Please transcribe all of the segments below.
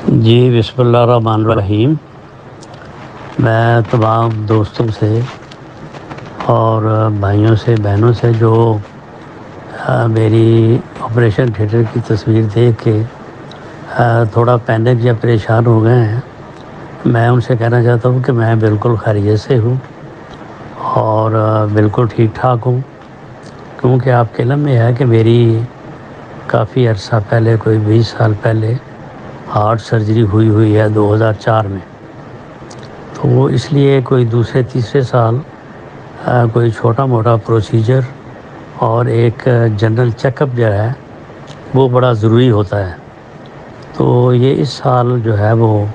جی بسم اللہ الرحمن الرحیم۔ میں تمام دوستوں سے اور بھائیوں سے بہنوں سے جو میری آپریشن تھیٹر کی تصویر دیکھ کے تھوڑا پینک یا پریشان ہو گئے ہیں، میں ان سے کہنا چاہتا ہوں کہ میں بالکل خیریت سے ہوں اور بالکل ٹھیک ٹھاک ہوں، کیونکہ آپ کے علم میں ہے کہ میری کافی عرصہ پہلے، کوئی 20 سال پہلے ہارٹ سرجری ہوئی ہے 2004 میں۔ تو وہ اس لیے کوئی دوسرے تیسرے سال کوئی چھوٹا موٹا پروسیجر اور ایک جنرل چیک اپ جو ہے وہ بڑا ضروری ہوتا ہے۔ تو یہ اس سال جو ہے وہ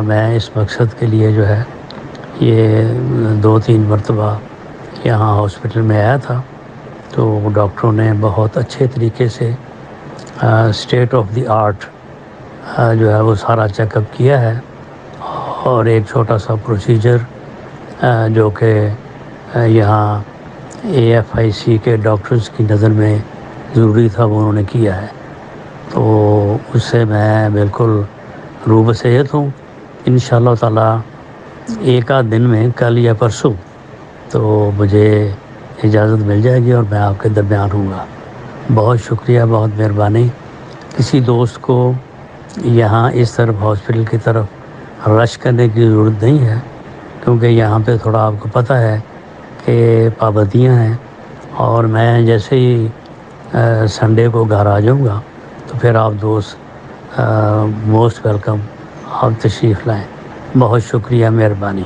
میں اس مقصد کے لیے جو ہے یہ 2-3 مرتبہ یہاں ہاسپٹل میں آیا تھا، تو ڈاکٹروں نے بہت اچھے طریقے سے اسٹیٹ آف دی آرٹ جو ہے وہ سارا چیک اپ کیا ہے، اور ایک چھوٹا سا پروسیجر جو کہ یہاں AFIC کے ڈاکٹرز کی نظر میں ضروری تھا وہ انہوں نے کیا ہے۔ تو اس سے میں بالکل روح صحت ہوں۔ انشاءاللہ تعالیٰ ایک آدھ دن میں، کل یا پرسوں، تو مجھے اجازت مل جائے گی اور میں آپ کے درمیان ہوں گا۔ بہت شکریہ، بہت مہربانی۔ کسی دوست کو یہاں اس طرف ہاسپٹل کی طرف رش کرنے کی ضرورت نہیں ہے، کیونکہ یہاں پہ تھوڑا آپ کو پتہ ہے کہ پابندیاں ہیں، اور میں جیسے ہی سنڈے کو گھر آ جاؤں گا تو پھر آپ دوست موسٹ ویلکم، آپ تشریف لائیں۔ بہت شکریہ، مہربانی۔